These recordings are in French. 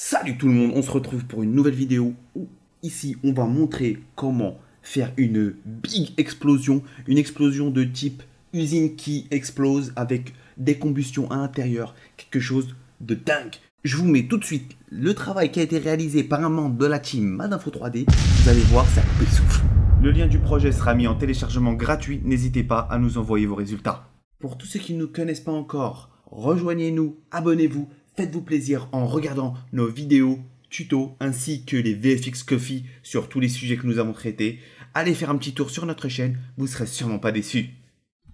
Salut tout le monde, on se retrouve pour une nouvelle vidéo où ici on va montrer comment faire une big explosion, une explosion de type usine qui explose avec des combustions à l'intérieur, quelque chose de dingue. Je vous mets tout de suite le travail qui a été réalisé par un membre de la team Madinfo 3D, vous allez voir, ça coupe le souffle. Le lien du projet sera mis en téléchargement gratuit, n'hésitez pas à nous envoyer vos résultats. Pour tous ceux qui ne nous connaissent pas encore, rejoignez-nous, abonnez-vous. Faites-vous plaisir en regardant nos vidéos, tutos, ainsi que les VFX Coffee sur tous les sujets que nous avons traités. Allez faire un petit tour sur notre chaîne, vous ne serez sûrement pas déçus.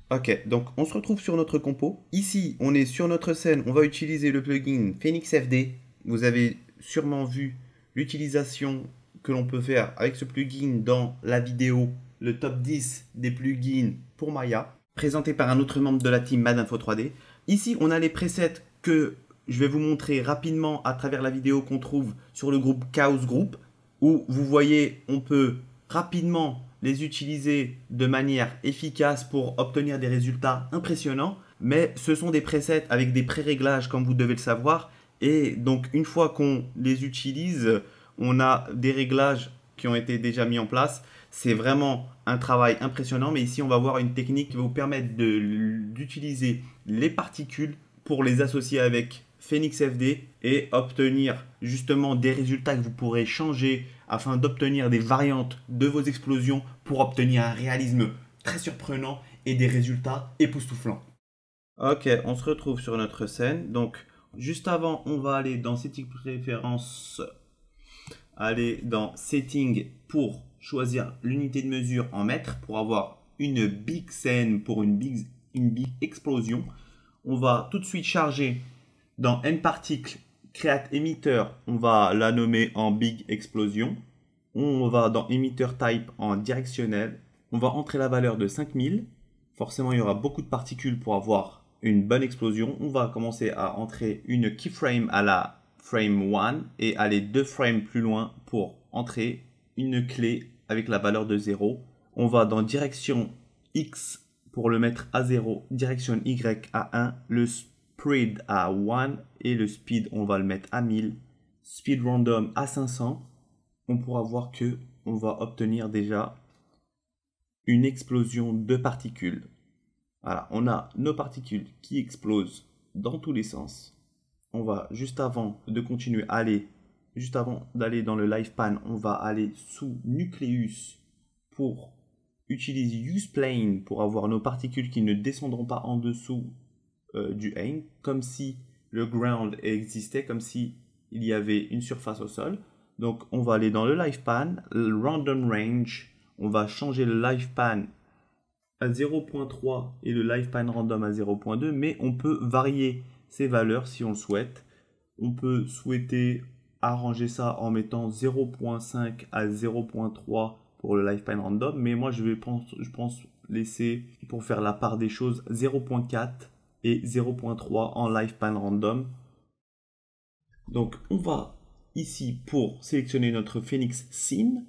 Ok, donc on se retrouve sur notre compo. Ici, on est sur notre scène, on va utiliser le plugin Phoenix FD. Vous avez sûrement vu l'utilisation que l'on peut faire avec ce plugin dans la vidéo, le top 10 des plugins pour Maya, présenté par un autre membre de la team Madinfo 3D. Ici, on a les presets que je vais vous montrer rapidement à travers la vidéo qu'on trouve sur le groupe Chaos Group, où vous voyez, on peut rapidement les utiliser de manière efficace pour obtenir des résultats impressionnants. Mais ce sont des presets avec des pré-réglages comme vous devez le savoir. Et donc une fois qu'on les utilise, on a des réglages qui ont été déjà mis en place. C'est vraiment un travail impressionnant. Mais ici, on va voir une technique qui va vous permettre d'utiliser les particules pour les associer avec Phoenix FD et obtenir justement des résultats que vous pourrez changer afin d'obtenir des variantes de vos explosions pour obtenir un réalisme très surprenant et des résultats époustouflants. Ok, on se retrouve sur notre scène. Donc, juste avant, on va aller dans Setting Préférences, aller dans Setting pour choisir l'unité de mesure en mètres pour avoir une big scène pour une big explosion. On va tout de suite charger dans nParticle Create Emitter, on va la nommer en Big Explosion. On va dans Emitter Type en directionnel. On va entrer la valeur de 5000. Forcément, il y aura beaucoup de particules pour avoir une bonne explosion. On va commencer à entrer une keyframe à la frame 1 et aller 2 frames plus loin pour entrer une clé avec la valeur de 0. On va dans direction X pour le mettre à 0, direction Y à 1, le spread à 1 et le speed on va le mettre à 1000, speed random à 500. On pourra voir que on va obtenir déjà une explosion de particules. Voilà, on a nos particules qui explosent dans tous les sens. On va juste avant de continuer à aller, juste avant d'aller dans le live pan, on va aller sous nucléus pour utiliser use plane pour avoir nos particules qui ne descendront pas en dessous du aim, comme si le ground existait, comme si il y avait une surface au sol. Donc on va aller dans le live pan, le random range, on va changer le live pan à 0.3 et le live pan random à 0.2, mais on peut varier ces valeurs si on le souhaite. On peut souhaiter arranger ça en mettant 0.5 à 0.3 pour le live pan random, mais moi je pense laisser, pour faire la part des choses, 0.4 et 0.3 en live pan random. Donc on va ici pour sélectionner notre Phoenix Scene,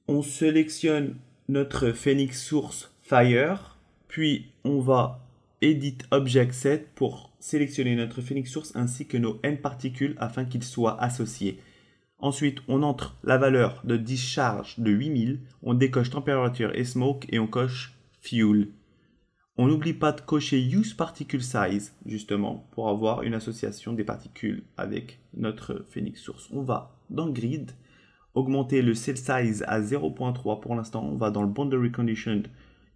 on sélectionne notre Phoenix Source Fire, puis on va Edit Object Set pour sélectionner notre Phoenix Source ainsi que nos N particules afin qu'ils soient associés. Ensuite, on entre la valeur de discharge de 8000, on décoche température et smoke et on coche fuel. On n'oublie pas de cocher use particle size justement pour avoir une association des particules avec notre Phoenix Source. On va dans grid, augmenter le cell size à 0.3 pour l'instant. On va dans le boundary condition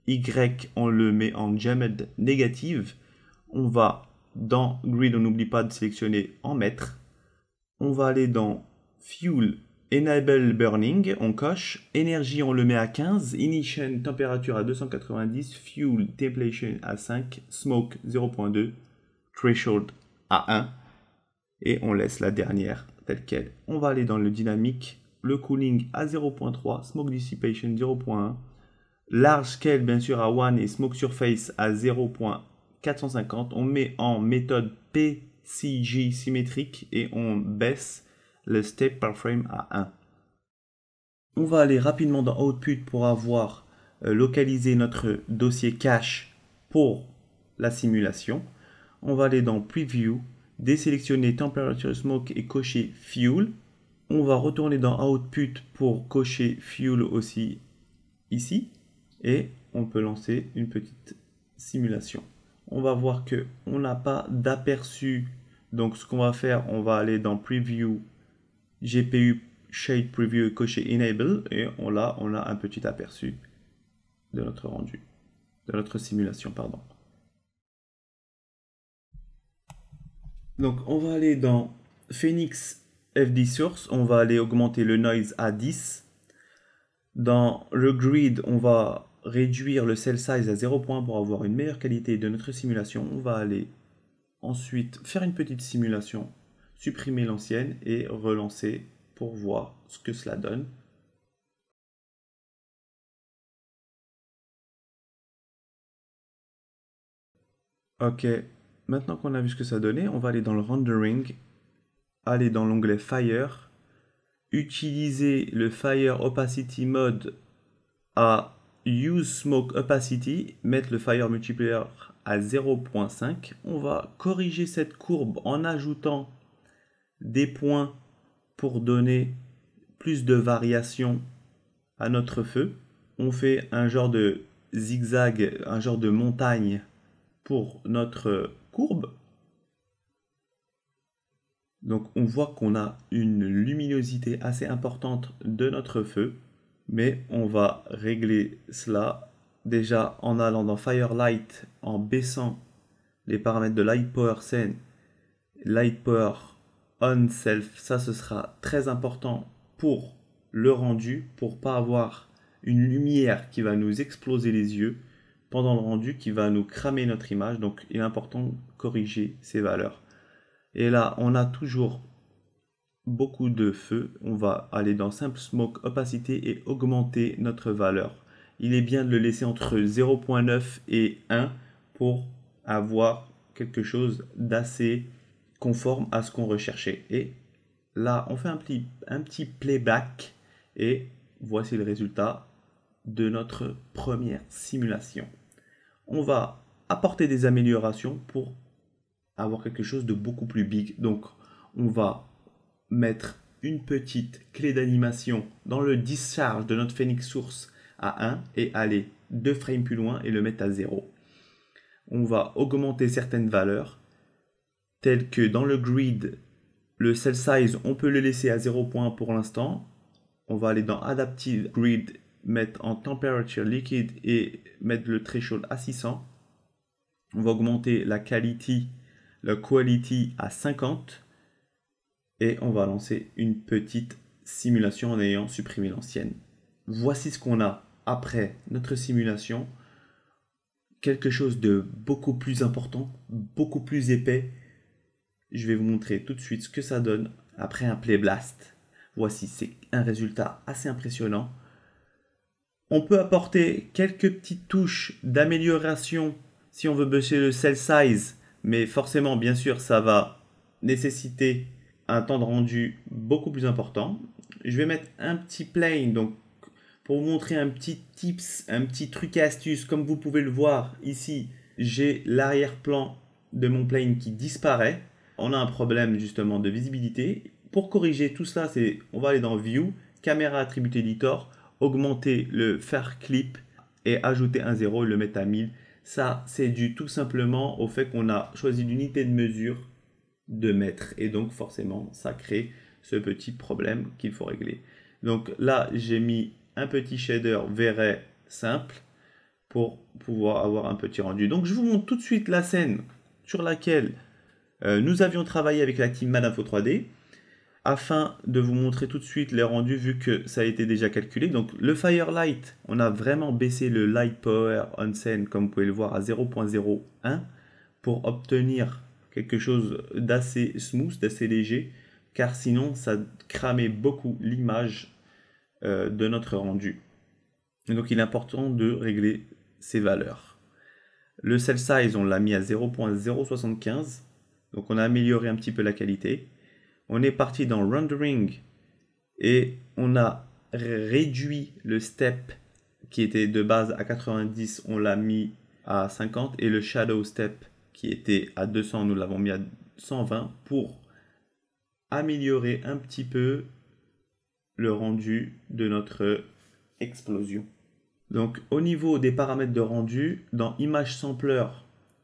Y, on le met en jammed négative. On va dans grid, on n'oublie pas de sélectionner en mètres. On va aller dans fuel, enable burning, on coche. Énergie, on le met à 15. Ignition, température à 290. Fuel, temptation à 5. Smoke, 0.2. Threshold à 1. Et on laisse la dernière telle qu'elle. On va aller dans le dynamique. Le cooling à 0.3. Smoke dissipation 0.1. Large scale, bien sûr, à 1 et smoke surface à 0.450. On met en méthode PCG symétrique et on baisse le step par frame à 1. On va aller rapidement dans Output pour avoir localisé notre dossier cache pour la simulation. On va aller dans Preview désélectionner Temperature Smoke et cocher Fuel. On va retourner dans Output pour cocher Fuel aussi ici. Et on peut lancer une petite simulation. On va voir que on n'a pas d'aperçu. Donc ce qu'on va faire, on va aller dans Preview, GPU Shade Preview et cocher Enable. Et on a un petit aperçu de notre rendu, de notre simulation, pardon. Donc on va aller dans Phoenix FD Source, on va aller augmenter le noise à 10. Dans le grid, on va réduire le cell size à 0 point pour avoir une meilleure qualité de notre simulation. On va aller ensuite faire une petite simulation, supprimer l'ancienne et relancer pour voir ce que cela donne. Ok, maintenant qu'on a vu ce que ça donnait, on va aller dans le rendering, aller dans l'onglet Fire, utiliser le Fire Opacity Mode à Use Smoke Opacity, mettre le Fire Multiplier à 0.5. On va corriger cette courbe en ajoutant des points pour donner plus de variation à notre feu. On fait un genre de zigzag, un genre de montagne pour notre courbe. Donc on voit qu'on a une luminosité assez importante de notre feu, mais on va régler cela déjà en allant dans Firelight, en baissant les paramètres de Light Power Scene, Light Power On Self. Ça, ce sera très important pour le rendu, pour pas avoir une lumière qui va nous exploser les yeux pendant le rendu, qui va nous cramer notre image. Donc il est important de corriger ces valeurs. Et là, on a toujours beaucoup de feu. On va aller dans Simple Smoke Opacité et augmenter notre valeur. Il est bien de le laisser entre 0.9 et 1 pour avoir quelque chose d'assez conforme à ce qu'on recherchait. Et là, on fait un petit playback et voici le résultat de notre première simulation. On va apporter des améliorations pour avoir quelque chose de beaucoup plus big. Donc on va mettre une petite clé d'animation dans le discharge de notre Phoenix Source à 1 et aller 2 frames plus loin et le mettre à 0. On va augmenter certaines valeurs telles que dans le grid, le cell size, on peut le laisser à 0 point pour l'instant. On va aller dans Adaptive Grid, mettre en Temperature Liquid et mettre le threshold à 600. On va augmenter la quality à 50 et on va lancer une petite simulation en ayant supprimé l'ancienne. Voici ce qu'on a après notre simulation. Quelque chose de beaucoup plus important, beaucoup plus épais. Je vais vous montrer tout de suite ce que ça donne après un Play Blast. Voici, c'est un résultat assez impressionnant. On peut apporter quelques petites touches d'amélioration si on veut baisser le cell size, mais forcément, bien sûr, ça va nécessiter un temps de rendu beaucoup plus important. Je vais mettre un petit plane, donc pour vous montrer un petit tips, un petit truc et astuce. Comme vous pouvez le voir ici, j'ai l'arrière-plan de mon plane qui disparaît. On a un problème justement de visibilité. Pour corriger tout ça, on va aller dans View, Caméra Attribute Editor, augmenter le Fair Clip et ajouter un 0 et le mettre à 1000. Ça, c'est dû tout simplement au fait qu'on a choisi l'unité de mesure de mètres. Et donc, forcément, ça crée ce petit problème qu'il faut régler. Donc là, j'ai mis un petit shader vert simple pour pouvoir avoir un petit rendu. Donc, je vous montre tout de suite la scène sur laquelle nous avions travaillé avec la team Madinfo 3D. Afin de vous montrer tout de suite les rendus vu que ça a été déjà calculé. Donc le Firelight, on a vraiment baissé le Light Power On Scene comme vous pouvez le voir à 0.01 pour obtenir quelque chose d'assez smooth, d'assez léger, car sinon ça cramait beaucoup l'image de notre rendu. Et donc il est important de régler ces valeurs. Le cell size, on l'a mis à 0.075, donc on a amélioré un petit peu la qualité. On est parti dans Rendering et on a réduit le step qui était de base à 90, on l'a mis à 50 et le Shadow Step qui était à 200, nous l'avons mis à 120 pour améliorer un petit peu le rendu de notre explosion. Donc au niveau des paramètres de rendu, dans Image Sampler,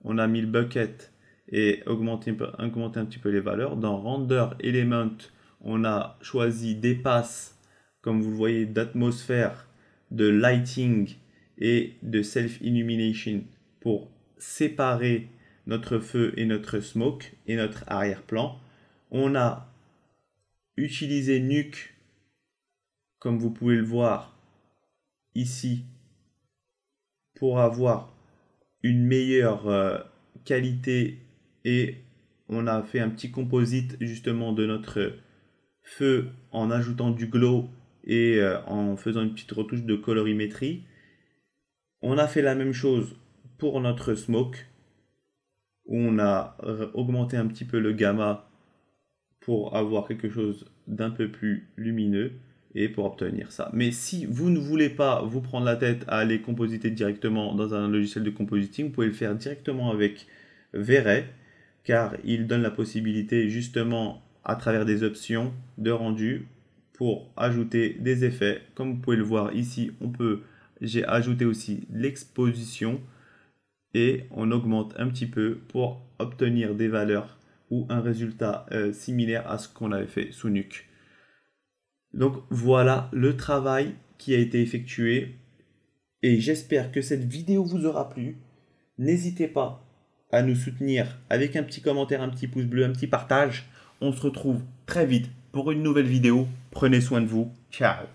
on a mis le bucket et augmenté un petit peu les valeurs. Dans Render Element, on a choisi des passes, comme vous le voyez, d'atmosphère, de lighting et de self-illumination pour séparer notre feu et notre smoke et notre arrière-plan. On a utilisé Nuke, comme vous pouvez le voir ici, pour avoir une meilleure qualité, et on a fait un petit composite justement de notre feu en ajoutant du glow et en faisant une petite retouche de colorimétrie. On a fait la même chose pour notre smoke, où on a augmenté un petit peu le gamma pour avoir quelque chose d'un peu plus lumineux et pour obtenir ça. Mais si vous ne voulez pas vous prendre la tête à aller compositer directement dans un logiciel de compositing, vous pouvez le faire directement avec V-Ray, car il donne la possibilité justement à travers des options de rendu pour ajouter des effets. Comme vous pouvez le voir ici, j'ai ajouté aussi l'exposition et on augmente un petit peu pour obtenir des valeurs ou un résultat similaire à ce qu'on avait fait sous Nuke. Donc voilà le travail qui a été effectué et j'espère que cette vidéo vous aura plu. N'hésitez pas à nous soutenir avec un petit commentaire, un petit pouce bleu, un petit partage. On se retrouve très vite pour une nouvelle vidéo. Prenez soin de vous. Ciao.